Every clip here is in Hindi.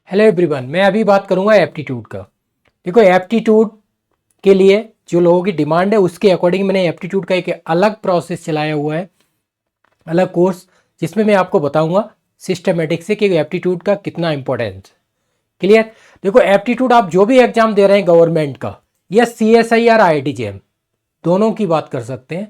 हेलो एवरीवन, मैं अभी बात करूंगा एप्टीट्यूड का। देखो, एप्टीट्यूड के लिए जो लोगों की डिमांड है उसके अकॉर्डिंग मैंने एप्टीट्यूड का एक अलग प्रोसेस चलाया हुआ है, अलग कोर्स, जिसमें मैं आपको बताऊंगा सिस्टमेटिक से कि एप्टीट्यूड का कितना इंपॉर्टेंस। क्लियर? देखो, एप्टीट्यूड आप जो भी एग्जाम दे रहे हैं गवर्नमेंट का या CSIR IIT JEM, दोनों की बात कर सकते हैं।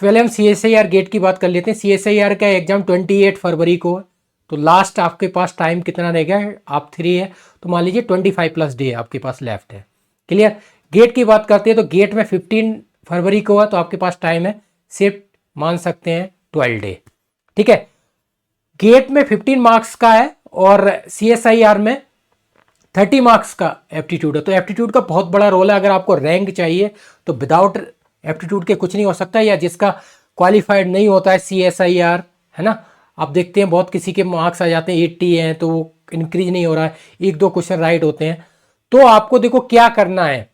पहले हम CSIR गेट की बात कर लेते हैं। CSIR का एग्जाम 28 फरवरी को है, तो लास्ट आपके पास टाइम कितना रह गया है? आप 3 है तो मान लीजिए 25+ डे आपके पास लेफ्ट है। क्लियर? गेट की बात करते हैं तो गेट में 15 फरवरी को है, तो आपके पास टाइम है सिर्फ मान सकते हैं 12 डे। ठीक है, गेट में 15 मार्क्स का है और CSIR में 30 मार्क्स का एप्टीट्यूड है। तो एप्टीट्यूड का बहुत बड़ा रोल है। अगर आपको रैंक चाहिए तो विदाउट एप्टीट्यूड के कुछ नहीं हो सकता, या जिसका क्वालिफाइड नहीं होता है CSIR, है ना, आप देखते हैं बहुत किसी के मार्क्स आ जाते हैं 80 हैं तो वो इंक्रीज नहीं हो रहा है, 1-2 क्वेश्चन राइट होते हैं। तो आपको देखो क्या करना है,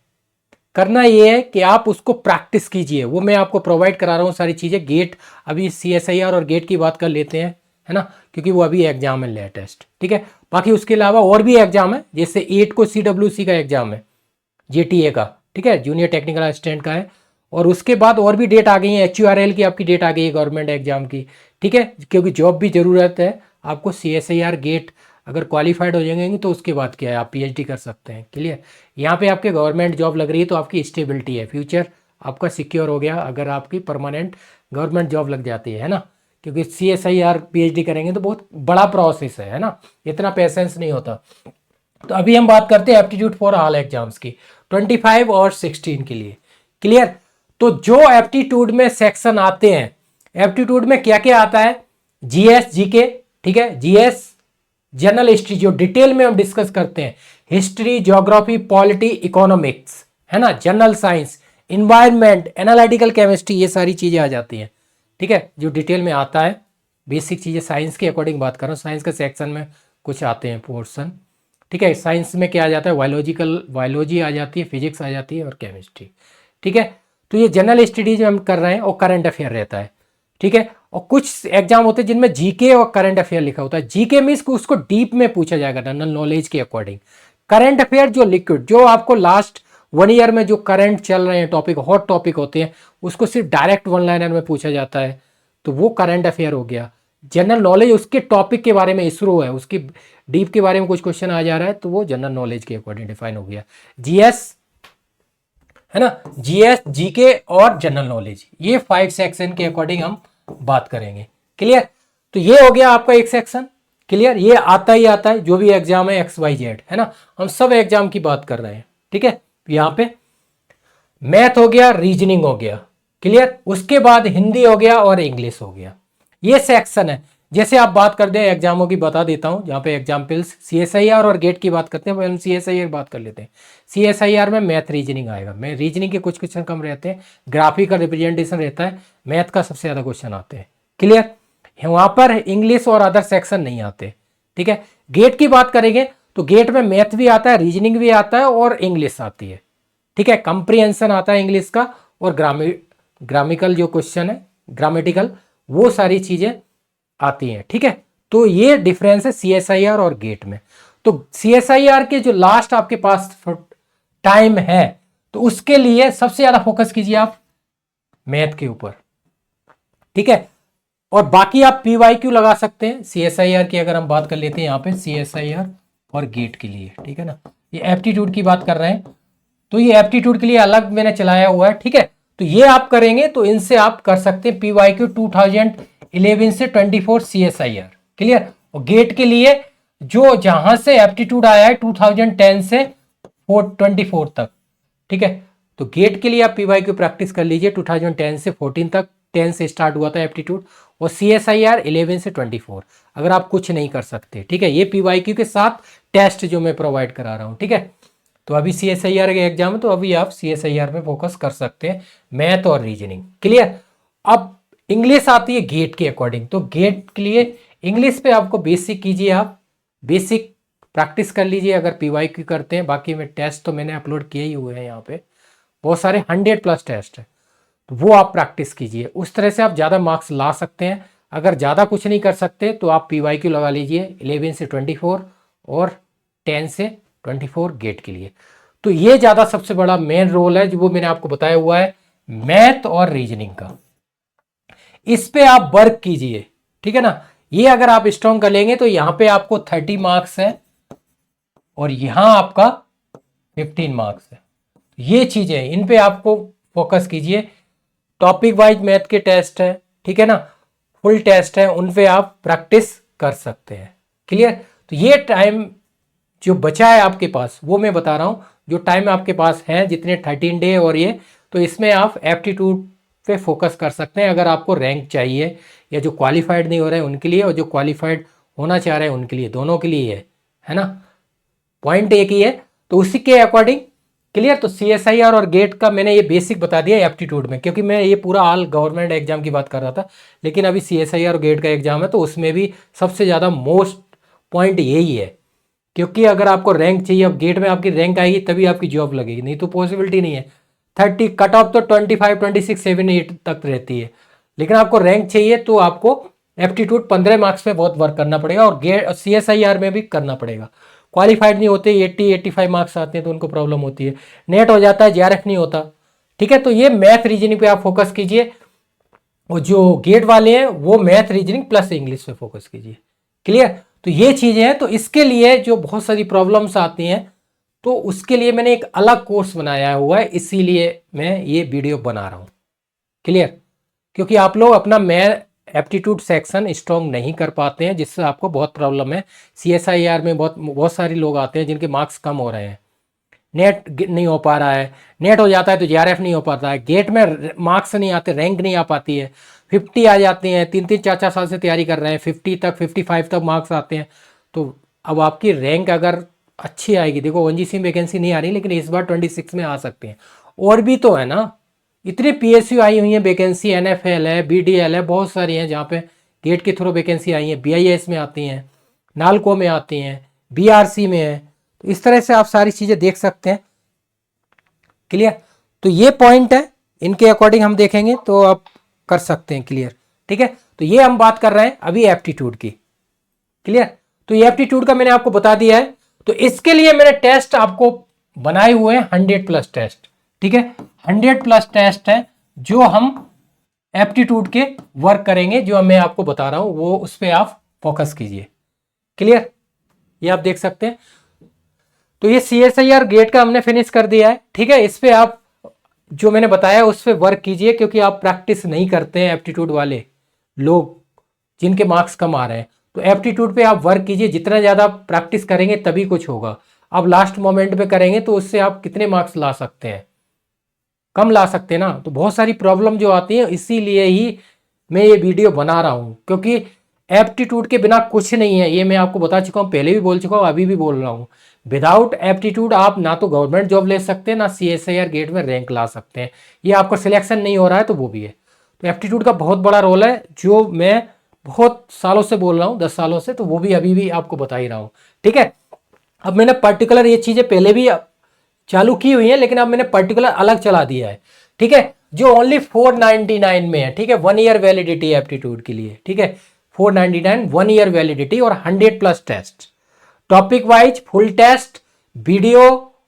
करना ये है कि आप उसको प्रैक्टिस कीजिए। वो मैं आपको प्रोवाइड करा रहा हूँ सारी चीज़ें। गेट, अभी CSIR और गेट की बात कर लेते हैं, है ना, क्योंकि वो अभी एग्जाम है लेटेस्ट। ठीक है, बाकी उसके अलावा और भी एग्जाम है, जैसे 8 को CWC का एग्जाम है, JTA का, ठीक है, जूनियर टेक्निकल असिस्टेंट का है। और उसके बाद और भी डेट आ गई है, HURL की आपकी डेट आ गई है गवर्नमेंट एग्जाम की। ठीक है, क्योंकि जॉब भी ज़रूरत है आपको। CSIR गेट अगर क्वालिफाइड हो जाएंगे तो उसके बाद क्या है, आप PhD कर सकते हैं। क्लियर? यहाँ पे आपके गवर्नमेंट जॉब लग रही है तो आपकी स्टेबिलिटी है, फ्यूचर आपका सिक्योर हो गया अगर आपकी परमानेंट गवर्नमेंट जॉब लग जाती है ना। क्योंकि CSIR PhD करेंगे तो बहुत बड़ा प्रोसेस है ना, इतना पेशेंस नहीं होता। तो अभी हम बात करते हैं एप्टीट्यूड फॉर ऑल एग्जाम्स की, 25 और 16 के लिए। क्लियर? तो जो एप्टीट्यूड में सेक्शन आते हैं, एप्टीट्यूड में क्या क्या आता है? GS GK, ठीक है, GS जनरल हिस्ट्री जो डिटेल में हम डिस्कस करते हैं, हिस्ट्री, ज्योग्राफी, पॉलिटी, इकोनॉमिक्स, है ना, general science, environment, analytical chemistry, ये सारी चीजें आ जाती हैं। ठीक है, जो डिटेल में आता है, बेसिक चीजें साइंस के अकॉर्डिंग बात कर रहा हूँ। साइंस के सेक्शन में कुछ आते हैं पोर्सन। ठीक है, साइंस में क्या आ जाता है? बायोलॉजी आ जाती है, फिजिक्स आ जाती है और केमिस्ट्री। ठीक है, तो ये जनरल स्टडीज हम कर रहे हैं और करंट अफेयर रहता है। ठीक है, और कुछ एग्जाम होते हैं जिनमें जीके और करंट अफेयर लिखा होता है। जीके मीन्स उसको डीप में पूछा जाएगा जनरल नॉलेज के अकॉर्डिंग। करंट अफेयर जो लिक्विड, जो आपको लास्ट 1 ईयर में जो करंट चल रहे हैं टॉपिक, हॉट टॉपिक होते हैं, उसको सिर्फ डायरेक्ट 1 लाइनर में पूछा जाता है, तो वो करंट अफेयर हो गया। जनरल नॉलेज उसके टॉपिक के बारे में, इसरो है उसकी डीप के बारे में कुछ क्वेश्चन आ जा रहा है तो वो जनरल नॉलेज के अकॉर्डिंग डिफाइन हो गया। जीएस, है ना, जीएस, जीके और जनरल नॉलेज, ये 5 सेक्शन के अकॉर्डिंग हम बात करेंगे। क्लियर? तो ये हो गया आपका एक सेक्शन। क्लियर? ये आता ही आता है जो भी एग्जाम है XYZ, है ना, हम सब एग्जाम की बात कर रहे हैं। ठीक है, यहाँ पे मैथ हो गया, रीजनिंग हो गया। क्लियर? उसके बाद हिंदी हो गया और इंग्लिश हो गया। ये सेक्शन है। जैसे आप बात कर दें एग्जामों की, बता देता हूं जहां पे एग्जाम्पल्स, CSIR और गेट की बात करते हैं, हम CSIR बात कर लेते हैं। CSIR में मैथ रीजनिंग आएगा। मैं रीजनिंग के कुछ क्वेश्चन कम रहते हैं, ग्राफिकल रिप्रेजेंटेशन रहता है, मैथ का सबसे ज्यादा क्वेश्चन आते हैं। क्लियर? वहां पर इंग्लिश और अदर सेक्शन नहीं आते। ठीक है, गेट की बात करेंगे तो गेट में मैथ भी आता है, रीजनिंग भी आता है और इंग्लिश आती है। ठीक है, कंप्रीहेंशन आता है इंग्लिश का, और ग्रामिकल जो क्वेश्चन है, ग्रामेटिकल, वो सारी चीजें आती हैं। ठीक है, तो ये डिफरेंस है CSIR और गेट में। तो CSIR के जो लास्ट आपके पास टाइम है, तो उसके लिए सबसे ज्यादा फोकस कीजिए आप मैथ के ऊपर। ठीक है, और बाकी आप PYQ लगा सकते हैं। CSIR की अगर हम बात कर लेते हैं यहाँ पे, CSIR और गेट के लिए, ठीक है ना, ये एप्टीट्यूड की बात कर रहे हैं तो ये एप्टीट्यूड के लिए अलग मैंने चलाया हुआ है। ठीक है, तो ये आप करेंगे तो इनसे आप कर सकते हैं PYQ 2011 से 24 CSIR। क्लियर? और गेट के लिए जो जहां से एप्टीट्यूड आया है 2010 से 24 तक। ठीक है, तो गेट के लिए आप PYQ प्रैक्टिस कर लीजिए 2010 से 14 तक। 10 से स्टार्ट हुआ था एप्टीट्यूड, और CSIR 11 से 24, अगर आप कुछ नहीं कर सकते। ठीक है, ये PYQ के साथ टेस्ट जो मैं प्रोवाइड करा रहा हूं। ठीक है, तो अभी CSIR के एग्जाम है तो अभी आप CSIR में फोकस कर सकते हैं, मैथ और रीजनिंग। क्लियर? अब इंग्लिश आती है गेट के अकॉर्डिंग, तो गेट के लिए इंग्लिश पे आपको बेसिक कीजिए, आप बेसिक प्रैक्टिस कर लीजिए अगर PYQ करते हैं। बाकी में टेस्ट तो मैंने अपलोड किए ही हुए हैं, यहाँ पे बहुत सारे 100+ टेस्ट है, तो वो आप प्रैक्टिस कीजिए। उस तरह से आप ज़्यादा मार्क्स ला सकते हैं। अगर ज़्यादा कुछ नहीं कर सकते तो आप PYQ लगा लीजिए 11 से 24 और 10 से 24 गेट के लिए। तो ये ज़्यादा सबसे बड़ा मेन रोल है जो वो मैंने आपको बताया हुआ है मैथ और रीजनिंग का। इस पे आप वर्क कीजिए, ठीक है ना। ये अगर आप स्ट्रॉन्ग कर लेंगे तो यहाँ पे आपको 30 मार्क्स है और यहाँ आपका 15 मार्क्स है। ये चीजें इन पे आपको फोकस कीजिए। टॉपिक वाइज मैथ के टेस्ट है, ठीक है ना, फुल टेस्ट है, उन पे आप प्रैक्टिस कर सकते हैं। क्लियर। तो ये टाइम जो बचा है आपके पास वो मैं बता रहा हूँ, जो टाइम आपके पास है जितने 13 डे और ये, तो इसमें आप एप्टीट्यूड पे फोकस कर सकते हैं अगर आपको रैंक चाहिए, या जो क्वालिफाइड नहीं हो रहे हैं उनके लिए और जो क्वालिफाइड होना चाह रहे हैं उनके लिए, दोनों के लिए है ना। पॉइंट एक ही है, तो उसी के अकॉर्डिंग। क्लियर। तो CSIR और गेट का मैंने ये बेसिक बता दिया एप्टीट्यूड में, क्योंकि मैं ये पूरा ऑल गवर्नमेंट एग्जाम की बात कर रहा था, लेकिन अभी CSIR और गेट का एग्जाम है तो उसमें भी सबसे ज़्यादा मोस्ट पॉइंट यही है। क्योंकि अगर आपको रैंक चाहिए, अब गेट में आपकी रैंक आएगी तभी आपकी जॉब लगेगी, नहीं तो पॉसिबिलिटी नहीं है। 30 कट ऑफ तो 25, 26, 7, 8 तक रहती है, लेकिन आपको रैंक चाहिए तो आपको एप्टीट्यूड 15 मार्क्स पे बहुत वर्क करना पड़ेगा और गेट CSIR में भी करना पड़ेगा। क्वालिफाइड नहीं होते, 80, 85 मार्क्स आते हैं तो उनको प्रॉब्लम होती है। नेट हो जाता है, JRF नहीं होता, ठीक है। तो ये मैथ रीजनिंग पे आप फोकस कीजिए, और जो गेट वाले हैं वो मैथ रीजनिंग प्लस इंग्लिश पे फोकस कीजिए। क्लियर। तो ये चीजें हैं। तो इसके लिए जो बहुत सारी प्रॉब्लम्स आती हैं तो उसके लिए मैंने एक अलग कोर्स बनाया हुआ है, इसीलिए मैं ये वीडियो बना रहा हूं। क्लियर। क्योंकि आप लोग अपना मैथ एप्टीट्यूड सेक्शन स्ट्रॉन्ग नहीं कर पाते हैं, जिससे आपको बहुत प्रॉब्लम है। CSIR में बहुत सारे लोग आते हैं जिनके मार्क्स कम हो रहे हैं, नेट नहीं हो पा रहा है, नेट हो जाता है तो JRF नहीं हो पाता है, गेट में मार्क्स नहीं आते, रैंक नहीं आ पाती है, 50 आ जाती हैं, 3-3, 4-4 साल से तैयारी कर रहे हैं, 50 तक 55 तक मार्क्स आते हैं। तो अब आपकी रैंक अगर अच्छी आएगी, देखो ONGC में वैकेंसी नहीं आ रही, लेकिन इस बार 26 में आ सकते हैं। और भी तो है ना, इतनी PSU आई हुई है वैकेंसी, NFL है, BDL है, बहुत सारी हैं जहाँ पे गेट के थ्रू वैकेंसी आई है। BIS में आती हैं, नालको में आती हैं, BRC में है। तो इस तरह से आप सारी चीज़ें देख सकते हैं। क्लियर। तो ये पॉइंट है, इनके अकॉर्डिंग हम देखेंगे तो आप कर सकते हैं। क्लियर। ठीक है। तो ये हम बात कर रहे हैं अभी एप्टीट्यूड की। क्लियर। तो ये एप्टीट्यूड का मैंने आपको बता दिया है। तो इसके लिए मैंने टेस्ट आपको बनाए हुए हैं 100+ टेस्ट। ठीक है, 100+ टेस्ट है जो हम एप्टीट्यूड के वर्क करेंगे, जो मैं आपको बता रहा हूं वो उस पर आप फोकस कीजिए। क्लियर। ये आप देख सकते हैं। तो ये CSIR गेट का हमने फिनिश कर दिया है। ठीक है, इस पे आप जो मैंने बताया उस पर वर्क कीजिए, क्योंकि आप प्रैक्टिस नहीं करते हैं एप्टीट्यूड वाले लोग जिनके मार्क्स कम आ रहे हैं। तो एप्टीट्यूड पे आप वर्क कीजिए, जितना ज़्यादा प्रैक्टिस करेंगे तभी कुछ होगा। आप लास्ट मोमेंट पे करेंगे तो उससे आप कितने मार्क्स ला सकते हैं, कम ला सकते हैं ना। तो बहुत सारी प्रॉब्लम जो आती है, इसीलिए ही मैं ये वीडियो बना रहा हूँ, क्योंकि एप्टीट्यूड के बिना कुछ नहीं है। ये मैं आपको बता चुका हूँ, पहले भी बोल चुका हूँ, अभी भी बोल रहा हूँ। विदाउट एप्टीट्यूड आप ना तो गवर्नमेंट जॉब ले सकते हैं, ना CSIR गेट में रैंक ला सकते हैं। ये आपका सिलेक्शन नहीं हो रहा है तो वो भी है। तो एप्टीट्यूड का बहुत बड़ा रोल है, जो मैं बहुत सालों से बोल रहा हूँ, 10 सालों से, तो वो भी अभी भी आपको बता ही रहा हूँ। ठीक है। अब मैंने पर्टिकुलर ये चीज़ें पहले भी चालू की हुई है, लेकिन अब मैंने पर्टिकुलर अलग चला दिया है। ठीक है, जो ओनली 499 में है। ठीक है, 1 ईयर वैलिडिटी एप्टीट्यूड के लिए। ठीक है, 499 1 ईयर वैलिडिटी और 100+ test, topic wise full test, video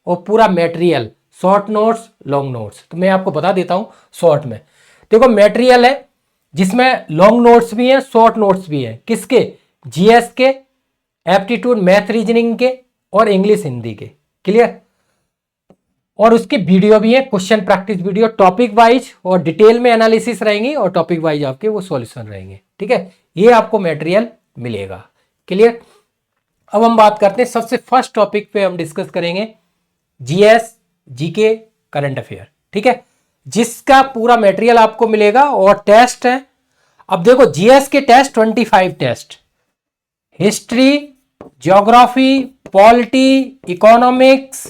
और पूरा material, short notes, long notes. तो मैं आपको बता देता हूं शॉर्ट में। देखो, मटेरियल है जिसमें लॉन्ग नोट्स भी हैं, शॉर्ट नोट्स भी हैं। किसके? GS के, एप्टीट्यूड मैथ रीजनिंग के और इंग्लिश हिंदी के। क्लियर। और उसकी वीडियो भी है, question practice video, topic wise और डिटेल में एनालिसिस रहेंगी, और टॉपिक वाइज आपके वो सॉल्यूशन रहेंगे। ठीक है, ये आपको मटेरियल मिलेगा। क्लियर। अब हम बात करते हैं, सबसे फर्स्ट टॉपिक पे हम डिस्कस करेंगे GS, GK, करंट अफेयर। ठीक है, जिसका पूरा मटेरियल आपको मिलेगा और टेस्ट है। अब देखो, GS के test 25 test, history, geography, polity, economics,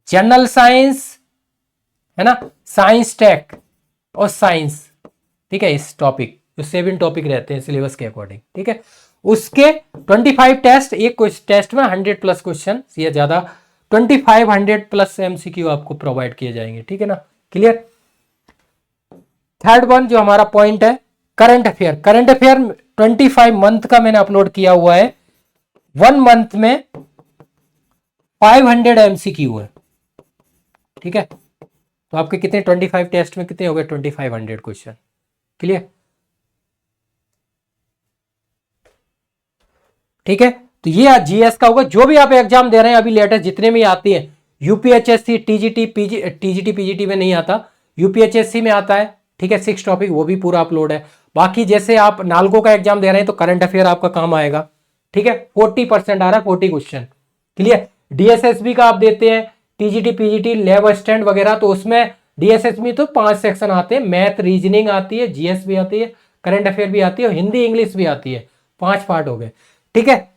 general science, है ना, साइंस टेक और साइंस। ठीक है, इस टॉपिक जो 7 टॉपिक रहते हैं सिलेबस के अकॉर्डिंग। ठीक है, उसके 25 टेस्ट, एक टेस्ट में 100+ क्वेश्चन या ज्यादा, 2500+ MCQ आपको प्रोवाइड किए जाएंगे। ठीक है ना। क्लियर। थर्ड वन जो हमारा पॉइंट है, current affair. Current affair 25 month का मैंने अपलोड किया हुआ है। 1 मंथ में 500 MCQ है, ठीक है। तो आपके कितने 25 टेस्ट में कितने हो गए 2500 क्वेश्चन, क्लियर, ठीक है। तो ये आज जीएस का होगा। जो भी आप एग्जाम दे रहे हैं अभी लेटेस्ट जितने भी आती है, यूपीएचएससी, टीजीटी, टीजीटी पीजीटी में नहीं आता, यूपीएचएससी में आता है, ठीक है। 6 टॉपिक वो भी पूरा अपलोड है। बाकी जैसे आप नालको का एग्जाम दे रहे हैं तो करंट अफेयर आपका काम आएगा, ठीक है। 40% आ रहा है, 40 क्वेश्चन, क्लियर। डीएसएसबी का आप देते हैं, टीजीटी पीजीटी लैब असिस्टेंट वगैरह, तो उसमें डीएसएसबी तो 5 सेक्शन आते हैं, मैथ रीजनिंग आती है, जीएस भी आती है, करंट अफेयर भी आती है और हिंदी इंग्लिश भी आती है, 5 पार्ट हो गए, ठीक है।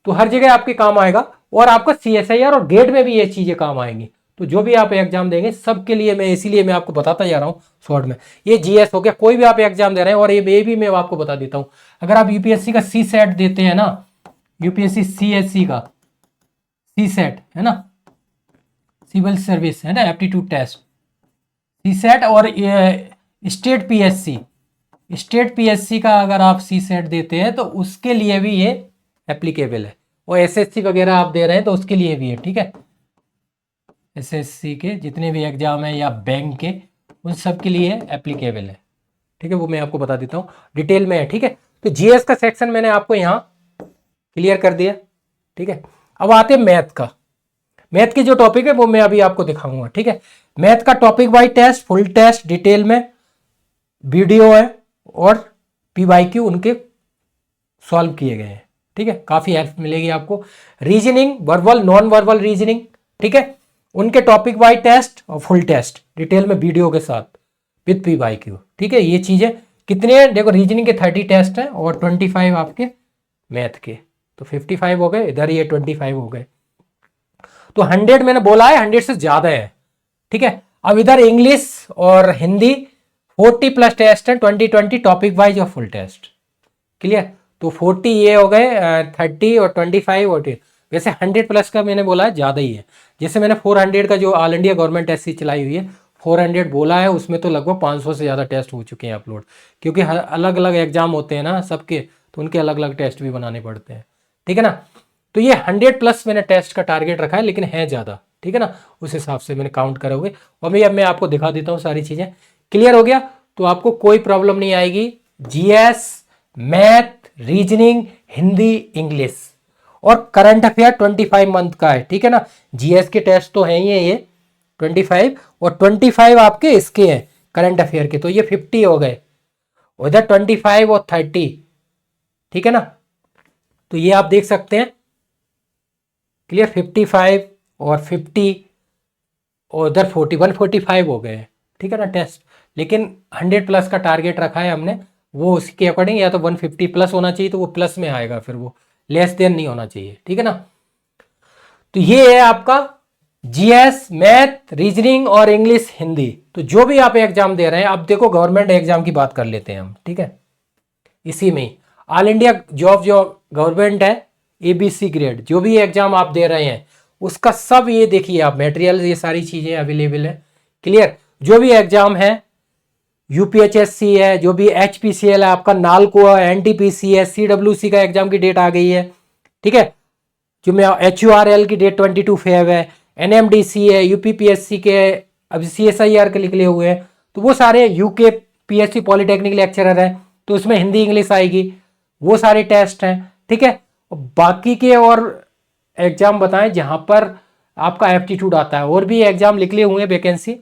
तो हर जगह आपके काम आएगा और आपका सीएसआईआर और गेट में भी ये चीजें काम आएंगी। तो जो भी आप एग्जाम देंगे सबके लिए मैं इसीलिए मैं आपको बताता जा रहा हूँ शॉर्ट में। ये जीएस हो गया, कोई भी आप एग्जाम दे रहे हैं, और ये भी मैं आपको बता देता हूँ, अगर आप यूपीएससी का सी सेट देते हैं ना, यूपीएससी सीएससी का सी सेट है ना, सिविल सर्विस है ना, एप्टीट्यूड टेस्ट, सी सेट, और स्टेट पीएससी, स्टेट पीएससी का अगर आप सी सेट देते हैं तो उसके लिए भी ये एप्लीकेबल है, और एसएससी वगैरह आप दे रहे हैं तो उसके लिए भी है, ठीक है। एसएससी के जितने भी एग्जाम है या बैंक के, उन सब के लिए एप्लीकेबल है, ठीक है। वो मैं आपको बता देता हूँ, डिटेल में है, ठीक है। तो जीएस का सेक्शन मैंने आपको यहाँ क्लियर कर दिया, ठीक है। अब आते हैं मैथ का। मैथ के जो टॉपिक है वो मैं अभी आपको दिखाऊंगा, ठीक है। मैथ का topic wise test, full test, detail में वीडियो है और पीवाईक्यू उनके सॉल्व किए गए हैं, ठीक है। काफी हेल्प मिलेगी आपको। Reasoning, verbal, non verbal reasoning, ठीक है, उनके टॉपिक वाइज टेस्ट और फुल टेस्ट डिटेल में वीडियो के साथ विद पीवाईक्यू, ठीक है। ये चीजें कितने हैं देखो, रीजनिंग के 30 टेस्ट हैं और 25 आपके मैथ के, तो 55 हो गए, इधर ये 25 हो गए, तो 100 मैंने बोला है, 100 से ज्यादा है, ठीक है। अब इधर इंग्लिश और हिंदी 40 प्लस टेस्ट है, 20 टॉपिक वाइज और फुल टेस्ट, क्लियर। तो 40 ये हो गए, 30 और 25 और वैसे 100 प्लस का मैंने बोला है, ज़्यादा ही है। जैसे मैंने 400 का जो ऑल इंडिया गवर्नमेंट एससी चलाई हुई है 400 बोला है, उसमें तो लगभग 500 से ज़्यादा टेस्ट हो चुके हैं अपलोड, क्योंकि अलग अलग एग्जाम होते हैं ना सबके, तो उनके अलग अलग टेस्ट भी बनाने पड़ते हैं, ठीक है ना। तो ये 100 प्लस मैंने टेस्ट का टारगेट रखा है, लेकिन है ज़्यादा, ठीक है ना, उस हिसाब से मैंने काउंट करोगे। और अब मैं आपको दिखा देता हूँ सारी चीज़ें, क्लियर हो गया। तो आपको कोई प्रॉब्लम नहीं आएगी। GS, math, reasoning, Hindi, English और करंट अफेयर 25 मंथ का है, ठीक है ना। जीएस के टेस्ट तो हैं ही है ये 25, और 25 आपके इसके हैं करंट अफेयर के, तो ये 50 हो गए, उधर 25 और 30, ठीक है ना। तो ये आप देख सकते हैं, क्लियर, 55 और 50 और उधर 145 हो गए, ठीक है ना टेस्ट। लेकिन 100 प्लस का टारगेट रखा है हमने, वो उसके अकॉर्डिंग या तो 150 प्लस होना चाहिए, तो वो प्लस में आएगा, फिर वो लेस देन नहीं होना चाहिए, ठीक है ना। तो ये है आपका जीएस, मैथ, रीजनिंग और इंग्लिश, हिंदी। तो जो भी आप एग्जाम दे रहे हैं, अब देखो गवर्नमेंट एग्जाम की बात कर लेते हैं हम, ठीक है। इसी में ऑल इंडिया जॉब जो गवर्नमेंट है, एबीसी ग्रेड, जो भी एग्जाम आप दे रहे हैं उसका सब ये देखिए आप मटेरियल, ये सारी चीजें अवेलेबल है, क्लियर। जो भी एग्जाम है, यूपीएचएससी है, जो भी एचपीसीएल है आपका, नालको है, एनटीपीसी है, सीडब्ल्यूसी का एग्जाम की डेट आ गई है, ठीक है। जो मैं एचयूआरएल की डेट 22 फेब है, एनएमडीसी है, यूपीपीएससी के अभी सीएसआईआर के निकले हुए हैं, तो वो सारे यूके पीएससी पॉलिटेक्निक लेक्चरर है, तो उसमें हिंदी इंग्लिश आएगी, वो सारे टेस्ट हैं, ठीक है। बाकी के और एग्जाम बताएं जहां पर आपका एप्टीट्यूड आता है, और भी एग्जाम निकले हुए हैं वैकेंसी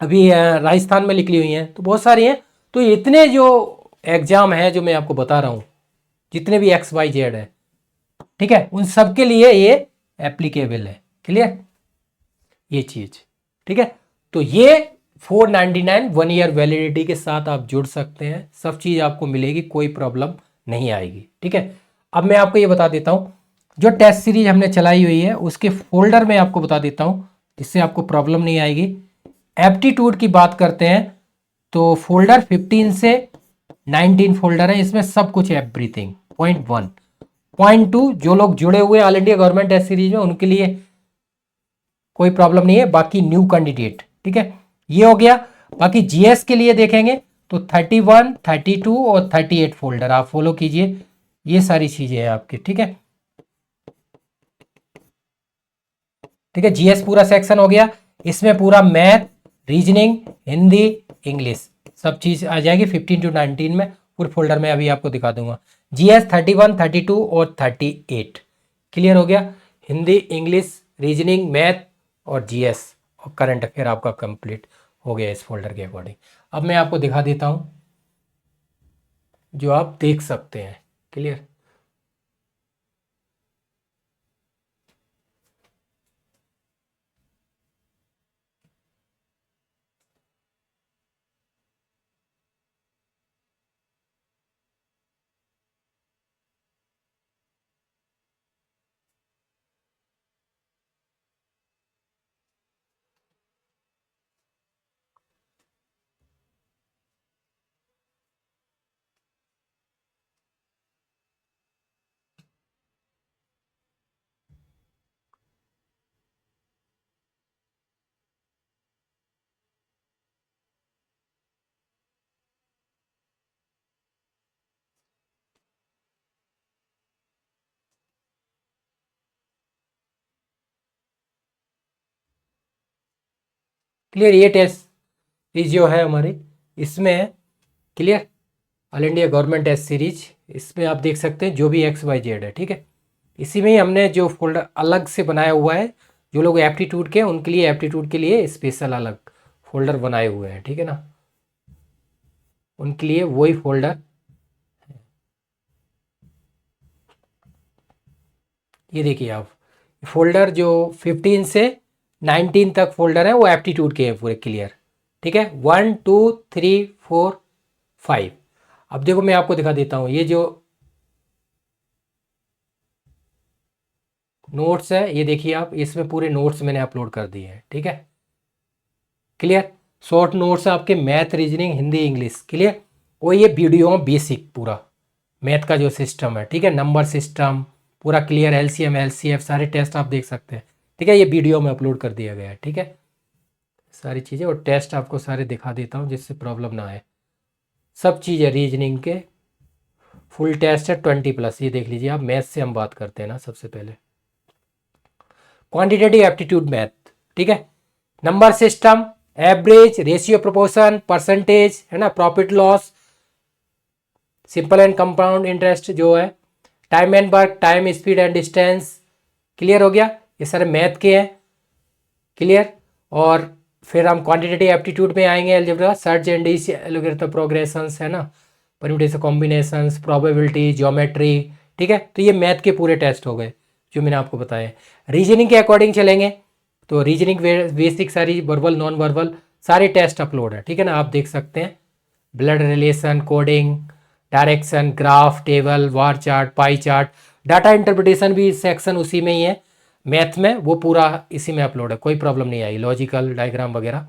अभी राजस्थान में निकली हुई हैं, तो बहुत सारी हैं। तो इतने जो एग्जाम है जो मैं आपको बता रहा हूं, जितने भी XYZ है, ठीक है, उन सब के लिए ये एप्लीकेबल है, क्लियर, ये चीज, ठीक है। तो ये 499 1 ईयर वैलिडिटी के साथ आप जुड़ सकते हैं, सब चीज आपको मिलेगी, कोई प्रॉब्लम नहीं आएगी, ठीक है। अब मैं आपको ये बता देता हूं, जो टेस्ट सीरीज हमने चलाई हुई है उसके फोल्डर में आपको बता देता हूं, जिससे आपको प्रॉब्लम नहीं आएगी। एप्टीट्यूड की बात करते हैं तो फोल्डर 15 से 19 फोल्डर है, इसमें सब कुछ है, एवरीथिंग। पॉइंट 1, पॉइंट 2, जो लोग जुड़े हुए all India government test series में उनके लिए कोई प्रॉब्लम नहीं है, बाकी न्यू कैंडिडेट, ठीक है, ये हो गया। बाकी जीएस के लिए देखेंगे तो 31, 32 और 38 फोल्डर आप फॉलो कीजिए, ये सारी चीजें हैं आपकी, ठीक है। ठीक है, जीएस पूरा सेक्शन हो गया, इसमें पूरा मैथ, रीजनिंग, हिंदी, इंग्लिश सब चीज आ जाएगी 15 to 19 में। फुल फोल्डर में अभी आपको दिखा दूंगा। जीएस 31, 32 और 38 क्लियर हो गया। हिंदी, इंग्लिश, रीजनिंग, मैथ और जीएस और करंट अफेयर आपका कंप्लीट हो गया इस फोल्डर के अकॉर्डिंग। अब मैं आपको दिखा देता हूं जो आप देख सकते हैं। क्लियर। क्लियर, ये टेस्ट सीरीज जो है हमारी, इसमें है clear, all India government test series. इसमें आप देख सकते हैं जो भी XYZ है, ठीक है। इसी में ही हमने जो फोल्डर अलग से बनाया हुआ है, जो लोग एप्टीट्यूड के उनके लिए, एप्टीट्यूड के लिए स्पेशल अलग फोल्डर बनाए हुए हैं, ठीक है ना, उनके लिए वही फोल्डर। ये देखिए आप, फोल्डर जो 15 से 19 तक फोल्डर है वो एप्टीट्यूड के हैं पूरे क्लियर, ठीक है। 1 2 3 4 5। अब देखो मैं आपको दिखा देता हूँ, ये जो नोट्स है ये देखिए आप, इसमें पूरे नोट्स मैंने अपलोड कर दिए हैं, ठीक है। क्लियर, शॉर्ट नोट्स आपके math, reasoning, Hindi, English clear. और ये वीडियो बेसिक पूरा मैथ का जो सिस्टम है, ठीक है, नंबर सिस्टम पूरा क्लियर, LCM LCF सारे टेस्ट आप देख सकते हैं, ठीक है। ये वीडियो में अपलोड कर दिया गया है, ठीक है, सारी चीज़ें। और टेस्ट आपको सारे दिखा देता हूँ जिससे प्रॉब्लम ना आए। सब चीज़ें रीजनिंग के फुल टेस्ट है 20+। ये देख लीजिए आप, मैथ से हम बात करते हैं ना सबसे पहले, क्वांटिटेटिव एप्टीट्यूड मैथ, ठीक है। Number system, average, ratio, proportion, percentage, है ना, profit loss, simple and compound interest जो है, time and work, time, speed and distance clear हो गया। ये सारे मैथ के हैं क्लियर। और फिर हम क्वांटिटेटिव एप्टीट्यूड में आएंगे, अलजेब्रा, सर्च एंड एलोगेरिथम प्रोग्रेशंस, है ना, परम्यूटेशन कॉम्बिनेशंस, प्रोबेबिलिटी, ज्योमेट्री, ठीक है। तो ये मैथ के पूरे टेस्ट हो गए जो मैंने आपको बताया। रीजनिंग के अकॉर्डिंग चलेंगे तो रीजनिंग बेसिक सारी, वर्बल, नॉन वर्बल सारे टेस्ट अपलोड है, ठीक है ना, आप देख सकते हैं। Blood relation, coding, direction, graph, table, bar chart, pie chart, data interpretation भी सेक्शन उसी में ही है मैथ में, वो पूरा इसी में अपलोड है, कोई प्रॉब्लम नहीं आई। लॉजिकल डायग्राम वगैरह,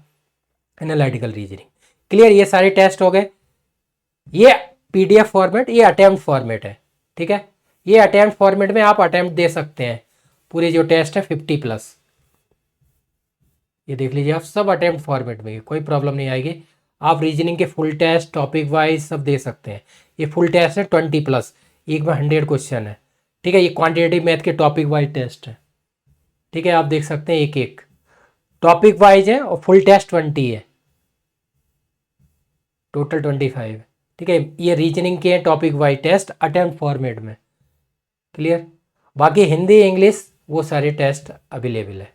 एनालिटिकल रीजनिंग क्लियर। ये सारे टेस्ट हो गए। ये PDF फॉर्मेट, ये अटेम्प्ट फॉर्मेट है, ठीक है। ये अटेम्प्ट फॉर्मेट में आप अटेम्प्ट दे सकते हैं पूरे जो टेस्ट है 50+। ये देख लीजिए आप, सब अटेम्प्ट फॉर्मेट में, कोई प्रॉब्लम नहीं आएगी। आप रीजनिंग के फुल टेस्ट टॉपिक वाइज सब दे सकते हैं। ये फुल टेस्ट है 20+, एक में 100 क्वेश्चन है, ठीक है। ये क्वांटिटेटिव मैथ के टॉपिक वाइज टेस्ट है, ठीक है, आप देख सकते हैं एक एक टॉपिक वाइज है, और फुल टेस्ट 20 है, टोटल 25, ठीक है। ये रीजनिंग के topic wise test attempt format में क्लियर। बाकी हिंदी, इंग्लिश वो सारे टेस्ट अवेलेबल है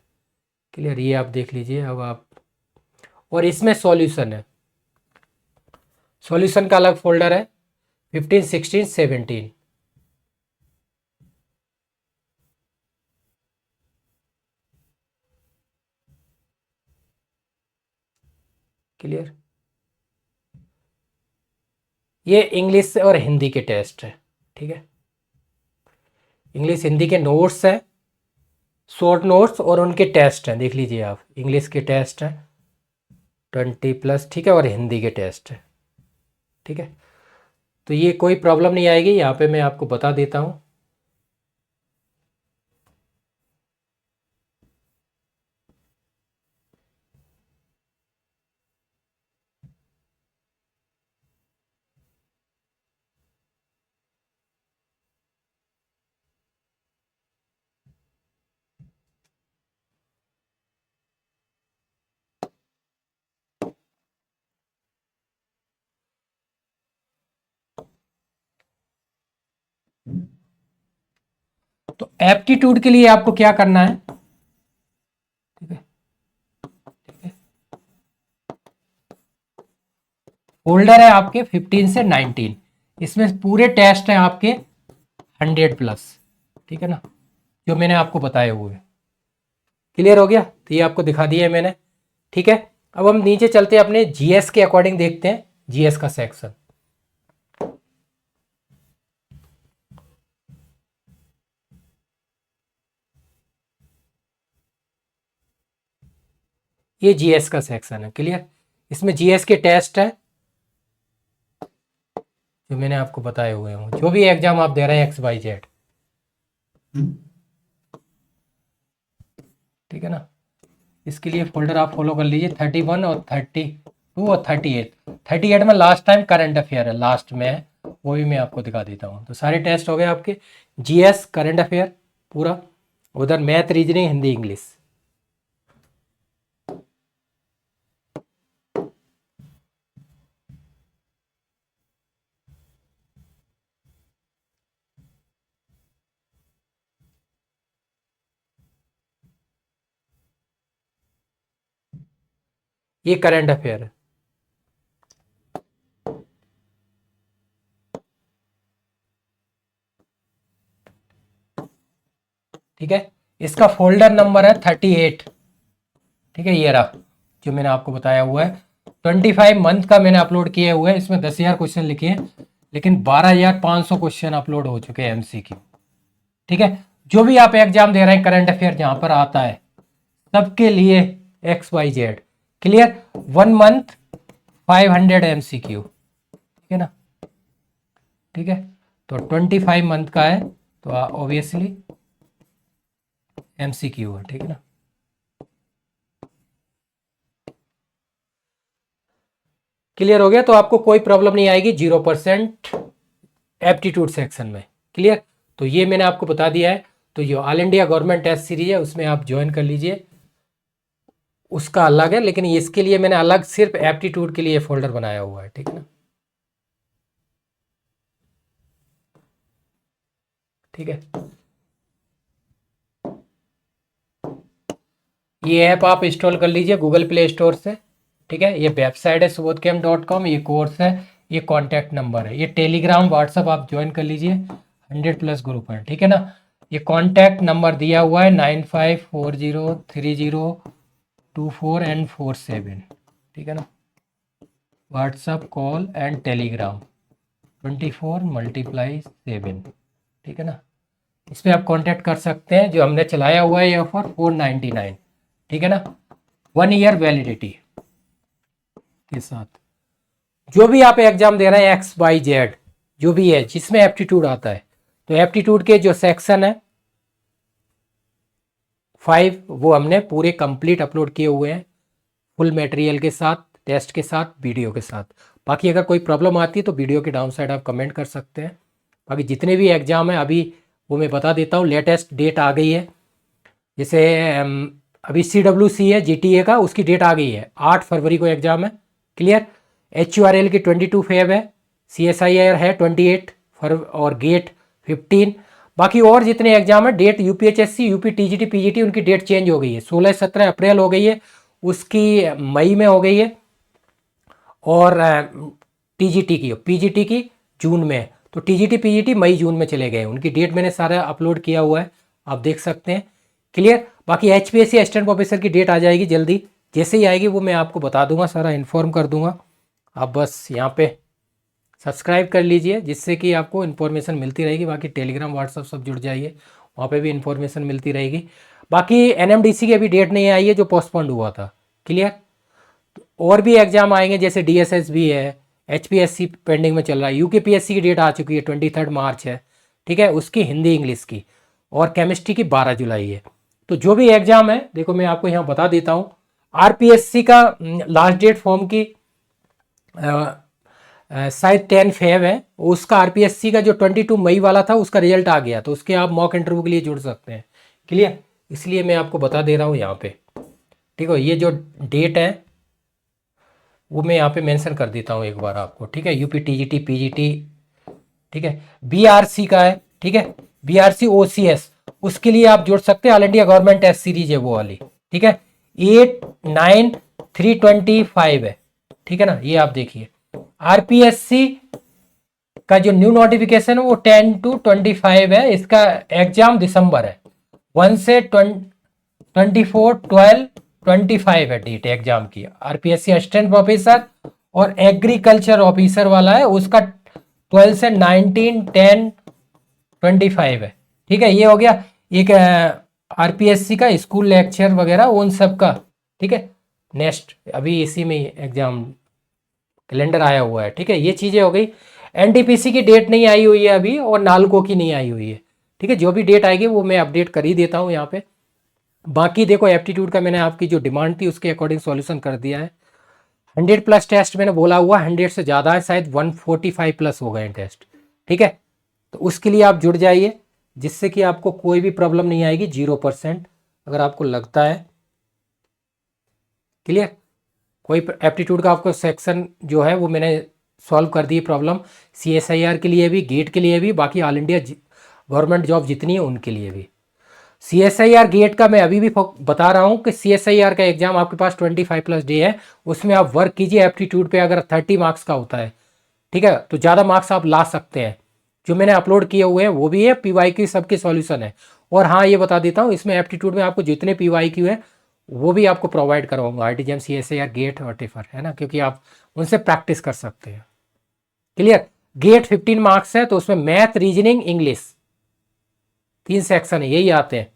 क्लियर। ये आप देख लीजिए अब आप, और इसमें सॉल्यूशन है, सॉल्यूशन का अलग फोल्डर है 15 16 17 क्लियर। ये इंग्लिश और हिंदी के टेस्ट है, ठीक है। इंग्लिश हिंदी के नोट्स हैं, शॉर्ट नोट्स और उनके टेस्ट हैं, देख लीजिए आप, इंग्लिश के टेस्ट हैं 20+, ठीक है, और हिंदी के टेस्ट है, ठीक है। तो ये कोई प्रॉब्लम नहीं आएगी, यहाँ पे मैं आपको बता देता हूँ। तो एप्टीट्यूड के लिए आपको क्या करना है, ठीक है, फोल्डर है आपके 15 से 19, इसमें पूरे टेस्ट हैं आपके 100+, ठीक है ना, जो मैंने आपको बताए हुए। क्लियर हो गया? तो ये आपको दिखा दिया है मैंने, ठीक है। अब हम नीचे चलते हैं, अपने जीएस के अकॉर्डिंग देखते हैं जीएस का सेक्शन। ये जीएस का सेक्शन है, क्लियर। इसमें जीएस के टेस्ट है जो मैंने आपको बताए हुए हैं, जो भी एग्जाम आप दे रहे हैं XYZ, ठीक है ना। इसके लिए फोल्डर आप फॉलो कर लीजिए, 31 और 32 और 38 में लास्ट टाइम करंट अफेयर है, लास्ट में है, वो भी मैं आपको दिखा देता हूँ। तो सारे टेस्ट हो गए आपके, जीएस, करंट अफेयर पूरा, उधर मैथ, रीजनिंग, हिंदी, इंग्लिश। ये करंट अफेयर है, ठीक है। इसका फोल्डर नंबर है 38, ठीक है, ये रहा जो मैंने आपको बताया हुआ है। 25 मंथ का मैंने अपलोड किए हुए हैं, इसमें 10,000 क्वेश्चन लिखे हैं, लेकिन 12,500 क्वेश्चन अपलोड हो चुके हैं MCQ, ठीक है। जो भी आप एग्जाम दे रहे हैं करंट अफेयर जहां पर आता है, सबके लिए XYZ, क्लियर। 1 मंथ 500 MCQ, ठीक है ना, ठीक है। तो 25 मंथ का है, तो ऑब्वियसली MCQ है, ठीक है ना। क्लियर हो गया? तो आपको कोई प्रॉब्लम नहीं आएगी 0% एप्टीट्यूड सेक्शन में, क्लियर। तो ये मैंने आपको बता दिया है। तो ये all India government test series है, उसमें आप ज्वाइन कर लीजिए, उसका अलग है, लेकिन इसके लिए मैंने अलग सिर्फ एप्टीट्यूड के लिए फोल्डर बनाया हुआ है, ठीक है ना, ठीक है। ये ऐप आप इंस्टॉल कर लीजिए गूगल प्ले स्टोर से, ठीक है। ये वेबसाइट है subodhcamp.com, ये कोर्स है, ये कॉन्टैक्ट नंबर है, ये टेलीग्राम, व्हाट्सअप आप ज्वाइन कर लीजिए, 100+ ग्रुप है, ठीक है ना। ये कॉन्टैक्ट नंबर दिया हुआ है 95403024 ठीक है ना। व्हाट्सअप, कॉल एंड टेलीग्राम 24×7, ठीक है ना। इस पर आप कांटेक्ट कर सकते हैं। जो हमने चलाया हुआ है ये ऑफर 499, ठीक है ना, 1 ईयर वैलिडिटी के साथ। जो भी आप एग्जाम दे रहे हैं XYZ, जो भी है जिसमें एप्टीट्यूड आता है, तो एप्टीट्यूड के जो सेक्शन है 5, वो हमने पूरे कंप्लीट अपलोड किए हुए हैं, फुल मटेरियल के साथ, टेस्ट के साथ, वीडियो के साथ। बाकी अगर कोई प्रॉब्लम आती है तो वीडियो के डाउन साइड आप कमेंट कर सकते हैं। बाकी जितने भी एग्ज़ाम हैं अभी वो मैं बता देता हूँ, लेटेस्ट डेट आ गई है। जैसे अभी CWC है GTA का, उसकी डेट आ गई है, 8 फरवरी को एग्ज़ाम है, क्लियर। HURL की 22 फेब है, CSIR है 28 और गेट 15। बाकी और जितने एग्जाम है डेट UPHSC, UPTGT, PGT, उनकी डेट चेंज हो गई है, 16-17 अप्रैल हो गई है, उसकी मई में हो गई है, और TGT की, PGT की जून में। तो TGT PGT मई जून में चले गए, उनकी डेट मैंने सारा अपलोड किया हुआ है, आप देख सकते हैं, क्लियर। बाकी HPSC असिस्टेंट प्रोफेसर की डेट आ जाएगी जल्दी, जैसे ही आएगी वो मैं आपको बता दूंगा, सारा इन्फॉर्म कर दूंगा। आप बस यहाँ पे सब्सक्राइब कर लीजिए, जिससे कि आपको इन्फॉर्मेशन मिलती रहेगी। बाकी टेलीग्राम, व्हाट्सअप सब जुड़ जाइए, वहाँ पे भी इन्फॉर्मेशन मिलती रहेगी। बाकी NMDC की अभी डेट नहीं आई है, जो पोस्टपोन्ड हुआ था, क्लियर। और भी एग्जाम आएंगे, जैसे DSS भी है, HPSC पेंडिंग में चल रहा है, UKPSC की डेट आ चुकी है, 23 मार्च है, ठीक है, उसकी हिंदी इंग्लिश की, और केमिस्ट्री की 12 जुलाई है। तो जो भी एग्जाम है, देखो मैं आपको यहाँ बता देता हूँ। RPSC का लास्ट डेट फॉर्म की शायद 10 फेब है, उसका RPSC का जो 22 मई वाला था उसका रिजल्ट आ गया, तो उसके आप मॉक इंटरव्यू के लिए जुड़ सकते हैं, क्लियर। इसलिए मैं आपको बता दे रहा हूँ यहाँ पे, ठीक है। ये जो डेट है वो मैं यहाँ पे मेंशन कर देता हूँ एक बार आपको, ठीक है। UPTGT PGT, ठीक है, BRC का है, ठीक है। BRC OCS उसके लिए आप जुड़ सकते हैं, all India government test series है वो वाली, ठीक है। 89325 है, ठीक है ना, ये आप देखिए। RPSC का जो न्यू नोटिफिकेशन है वो 10 to 25 है, इसका एग्जाम दिसंबर है, 1 से 24/12/25 है डेट एग्जाम की। RPSC असिस्टेंट प्रोफेसर और एग्रीकल्चर ऑफिसर वाला है, उसका 12 से 19/10/25 है, ठीक है। ये हो गया एक RPSC का स्कूल लेक्चर वगैरह उन सब का, ठीक है। नेक्स्ट अभी इसी में एग्जाम कैलेंडर आया हुआ है, ठीक है। ये चीज़ें हो गई। NTPC की डेट नहीं आई हुई है अभी, और नालको की नहीं आई हुई है, ठीक है। जो भी डेट आएगी वो मैं अपडेट कर ही देता हूँ यहाँ पे। बाकी देखो एप्टीट्यूड का मैंने आपकी जो डिमांड थी उसके अकॉर्डिंग सॉल्यूशन कर दिया है। 100+ टेस्ट मैंने बोला हुआ, 100 से ज़्यादा है, शायद 145+ हो गए टेस्ट, ठीक है। तो उसके लिए आप जुड़ जाइए, जिससे कि आपको कोई भी प्रॉब्लम नहीं आएगी, 0% अगर आपको लगता है। क्लियर। कोई एप्टीट्यूड का आपको सेक्शन जो है वो मैंने सॉल्व कर दी प्रॉब्लम, CSIR के लिए भी, गेट के लिए भी, बाकी ऑल इंडिया गवर्नमेंट जॉब जितनी है उनके लिए भी। CSIR गेट का मैं अभी भी बता रहा हूँ कि CSIR का एग्जाम आपके पास 25+ डे है, उसमें आप वर्क कीजिए एप्टीट्यूड पे। अगर 30 मार्क्स का होता है, ठीक है, तो ज़्यादा मार्क्स आप ला सकते हैं। जो मैंने अपलोड किए हुए हैं वो भी है, PYQ सबके सॉल्यूशन है। और हाँ, ये बता देता हूँ, इसमें एप्टीट्यूड में आपको जितने PYQ है वो भी आपको प्रोवाइड करवाऊंगा, RTGM CSIR गेट वॉटेवर, है ना, क्योंकि आप उनसे प्रैक्टिस कर सकते हैं। क्लियर। गेट 15 मार्क्स है, तो उसमें मैथ, रीजनिंग, इंग्लिश 3 सेक्शन है, यही आते हैं।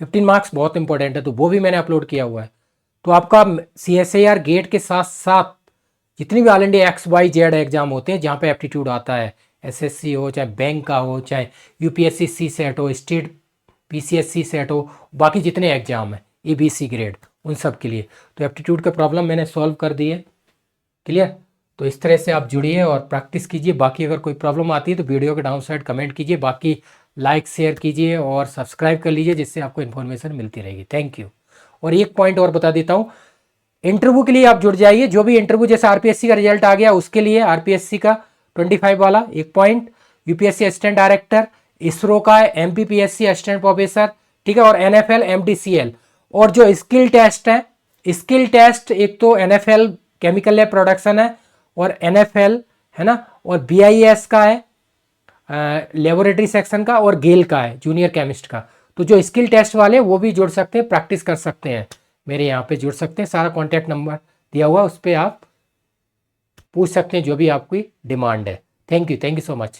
15 मार्क्स बहुत इंपॉर्टेंट है, तो वो भी मैंने अपलोड किया हुआ है। तो आपका CSIR गेट के साथ साथ जितनी भी ऑल इंडिया XYZ एग्जाम होते हैं जहाँ पे एप्टीट्यूड आता है, SSC हो, चाहे बैंक का हो, चाहे UPSC CSET हो, स्टेट PCSC सेट हो, बाकी जितने एग्जाम है EBC ग्रेड, उन सब के लिए तो एप्टीट्यूड का प्रॉब्लम मैंने सॉल्व कर दी है। क्लियर। तो इस तरह से आप जुड़िए और प्रैक्टिस कीजिए। बाकी अगर कोई प्रॉब्लम आती है तो वीडियो के डाउन साइड कमेंट कीजिए, बाकी लाइक शेयर कीजिए और सब्सक्राइब कर लीजिए, जिससे आपको इन्फॉर्मेशन मिलती रहेगी। Thank you. और एक पॉइंट और बता देता हूँ, इंटरव्यू के लिए आप जुड़ जाइए। जो भी इंटरव्यू, जैसे RPSC का रिजल्ट आ गया उसके लिए, RPSC का 25 वाला एक point, UPSC assistant director, ISRO का MPPSC असिस्टेंट प्रोफेसर, ठीक है, और NFL MTCL। और जो स्किल टेस्ट है, स्किल टेस्ट एक तो NFL केमिकल लैब प्रोडक्शन है, और NFL है ना, और BIS का है लेबोरेटरी सेक्शन का, और गेल का है जूनियर केमिस्ट का। तो जो स्किल टेस्ट वाले वो भी जुड़ सकते हैं, प्रैक्टिस कर सकते हैं, मेरे यहाँ पे जुड़ सकते हैं। सारा कॉन्टैक्ट नंबर दिया हुआ, उस पर आप पूछ सकते हैं जो भी आपकी डिमांड है। Thank you so much.